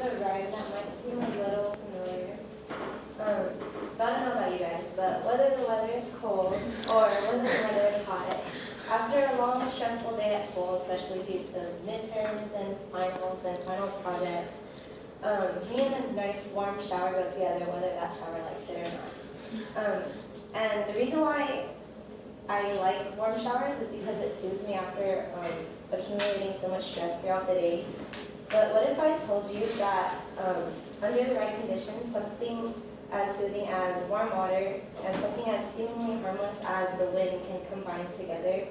with a rhyme that might seem a little familiar. So I don't know about you guys, but whether the weather is cold or whether the weather is hot, after a long, stressful day at school, especially due to midterms and finals and final projects, me and a nice warm shower go together, whether that shower likes it or not. And the reason why I like warm showers is because it soothes me after accumulating so much stress throughout the day. But what if I told you that under the right conditions, something as soothing as warm water and something as seemingly harmless as the wind can combine together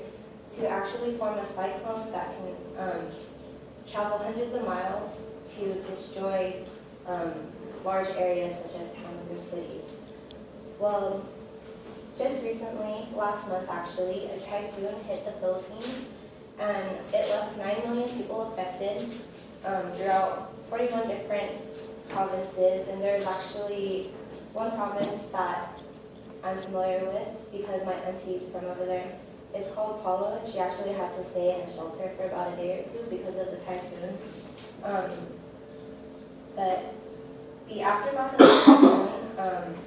to actually form a cyclone that can travel hundreds of miles to destroy large areas such as towns and cities? Well, just recently, last month actually, a typhoon hit the Philippines and it left 9 million people affected throughout 41 different provinces, and there's actually one province that I'm familiar with because my auntie's from over there. It's called Paulo, and she actually had to stay in a shelter for about a day or two because of the typhoon. But the aftermath of the typhoon,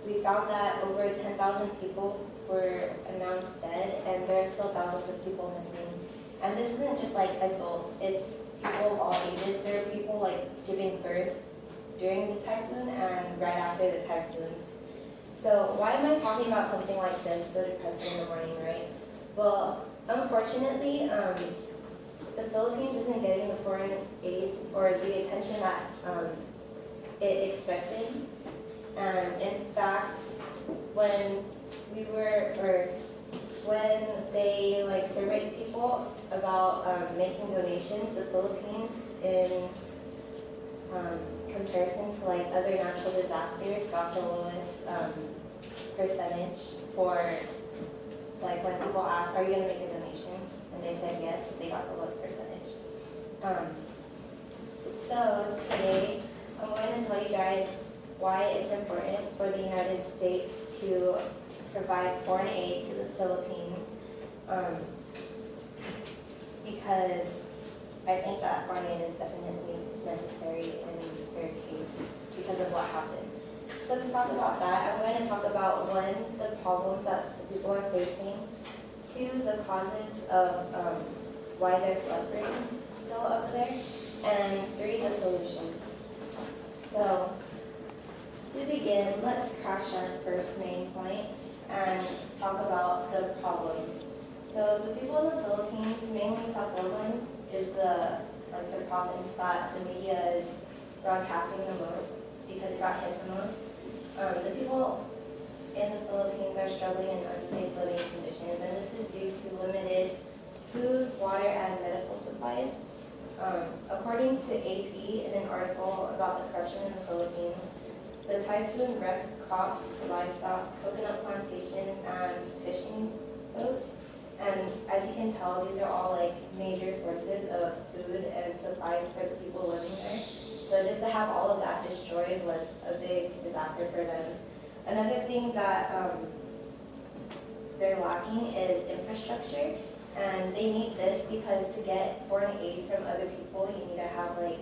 we found that over 10,000 people were announced dead, and there are still thousands of people missing. And this isn't just like adults, it's people of all ages. There are people like giving birth during the typhoon and right after the typhoon. So why am I talking about something like this so depressing in the morning, right? Well, unfortunately, the Philippines isn't getting the foreign aid or the attention that it expected. And in fact, when they like surveyed people about making donations, the Philippines, in comparison to like other natural disasters, got the lowest percentage for like when people ask, "Are you going to make a donation?" and they said yes, they got the lowest percentage. So today, I'm going to tell you guys why it's important for the United States to provide foreign aid to the Philippines, because I think that foreign aid is definitely necessary in their case because of what happened. So to talk about that, I'm going to talk about one, the problems that the people are facing, two, the causes of why they're suffering still over there, and three, the solutions. So to begin, let's crash our first main point and talk about the problems. So the people in the Philippines, mainly Tacloban, is the province that the media is broadcasting the most because it got hit the most. The people in the Philippines are struggling in unsafe living conditions, and this is due to limited food, water, and medical supplies. According to AP, in an article about the corruption in the Philippines, the typhoon wrecked crops, livestock, coconut plantations, and fishing boats. And as you can tell, these are all like major sources of food and supplies for the people living there. So just to have all of that destroyed was a big disaster for them. Another thing that they're lacking is infrastructure, and they need this because to get foreign aid from other people, you need to have like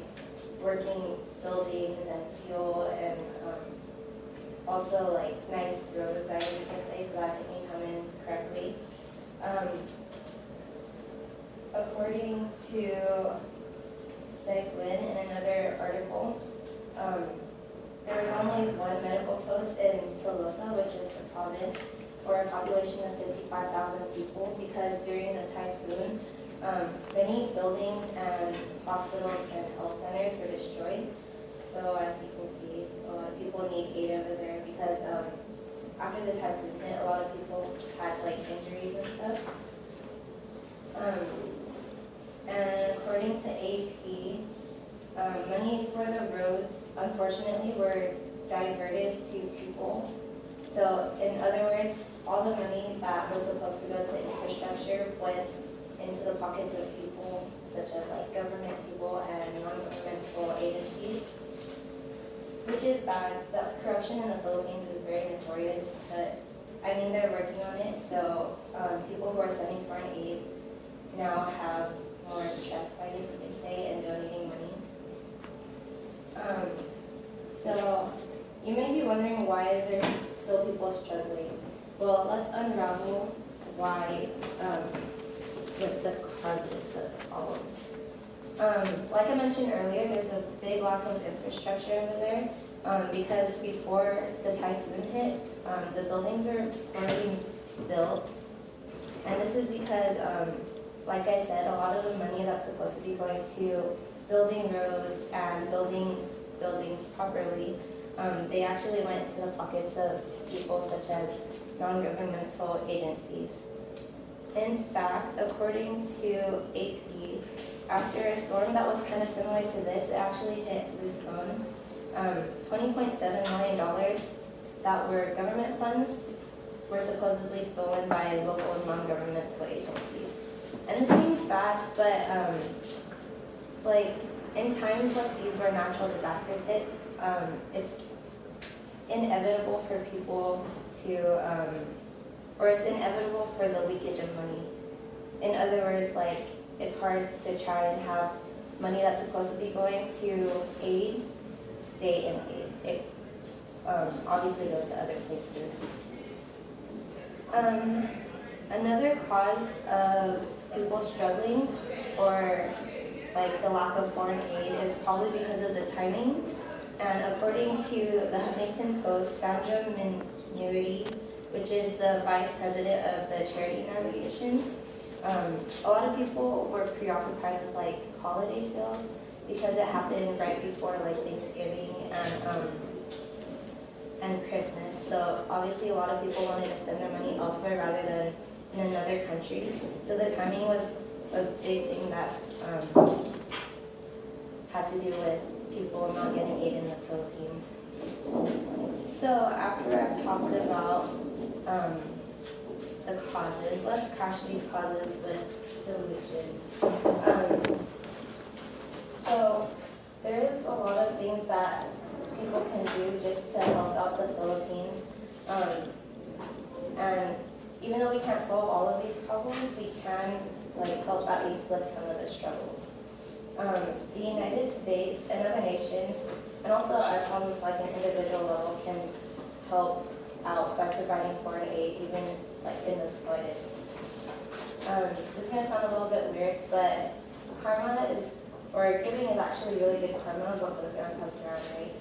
working buildings and fuel and also like nice roads, I guess you can say, so that they can come in correctly. According to Segwin in another article, there was only one medical post in Tolosa, which is a province, for a population of 55,000 people, because during the typhoon, many buildings and hospitals and health centers were destroyed. So as you can see, a lot of people need aid over there because after the typhoon hit, a lot of people had like injuries and stuff. And according to AP, money for the roads, unfortunately, were diverted to people. So in other words, all the money that was supposed to go to infrastructure went into the pockets of people, such as like government people and non-governmental agencies, which is bad. The corruption in the Philippines is very notorious, but I mean, they're working on it, so people who are sending foreign aid now have more trust, I guess you could say, in donating money. wondering why is there still people struggling? Well, let's unravel why, with the causes of the problems. Like I mentioned earlier, there's a big lack of infrastructure over there because before the typhoon hit, the buildings were already built. And this is because, like I said, a lot of the money that's supposed to be going to building roads and building buildings properly, they actually went into the pockets of people such as non-governmental agencies. In fact, according to AP, after a storm that was kind of similar to this, it actually hit Luzon. $20.7 million that were government funds were supposedly stolen by local and non-governmental agencies. And this seems bad, but like in times like these where natural disasters hit, it's inevitable for people to, or it's inevitable for the leakage of money. In other words, like it's hard to try and have money that's supposed to be going to aid stay in aid. It obviously goes to other places. Another cause of people struggling or like the lack of foreign aid is probably because of the timing. And according to the Huffington Post, Sandra Minuti, which is the vice president of the charity navigation, a lot of people were preoccupied with like holiday sales because it happened right before like Thanksgiving and Christmas. So obviously a lot of people wanted to spend their money elsewhere rather than in another country. So the timing was a big thing that had to do with people not getting aid in the Philippines. So after I've talked about the causes, let's crash these causes with solutions. So there is a lot of things that people can do just to help out the Philippines. And even though we can't solve all of these problems, we can like help at least lift some of the struggles. The United States and other nations, and also us on like an individual level, can help out by providing foreign aid, even like in the slightest. This is gonna sound a little bit weird, but karma is, or giving is actually really good karma. What goes around comes around, right?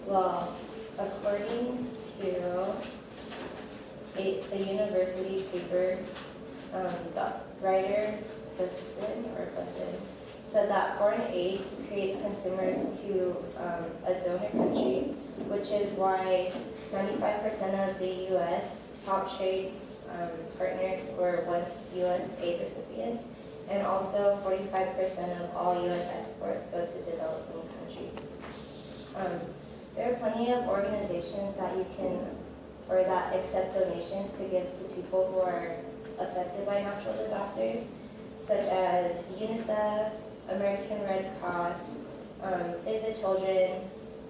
Well, according to the university paper, the writer Bussin said that foreign aid creates consumers to a donor country, which is why 95% of the U.S. top trade partners were once U.S. aid recipients, and also 45% of all U.S. exports go to developing countries. There are plenty of organizations that you can, or that accept donations to give to people who are affected by natural disasters, such as UNICEF, American Red Cross, Save the Children,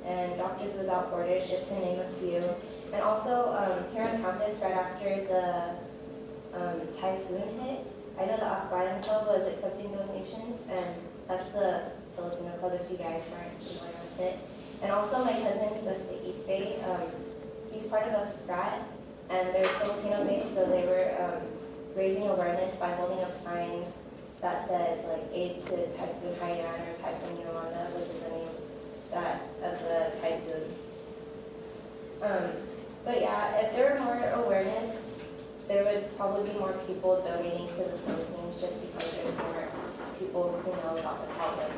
and Doctors Without Borders, just to name a few. And also here on campus, right after the typhoon hit, I know the Akbayan Club was accepting donations, and that's the Filipino club if you guys aren't familiar with it. And also my cousin goes to East Bay. He's part of a frat, and they're Filipino based, so they were raising awareness by holding up signs that said like aid to Typhoon Haiyan or Typhoon Yolanda, which is the name of the typhoon. But yeah, if there were more awareness, there would probably be more people donating to the Philippines just because there's more people who know about the problem.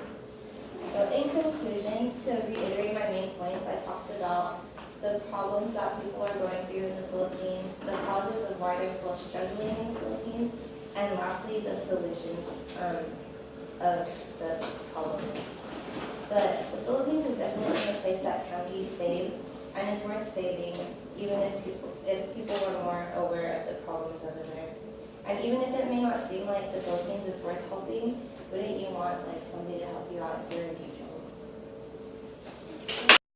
So in conclusion, to reiterate my main points, I talked about the problems that people are going through in the Philippines, the causes of why they're still struggling in the Philippines, and lastly, the solutions of the problems. But the Philippines is definitely a place that can be saved, and is worth saving, even if people were more aware of the problems over there. And even if it may not seem like the Philippines is worth helping, wouldn't you want like somebody to help you out if you're in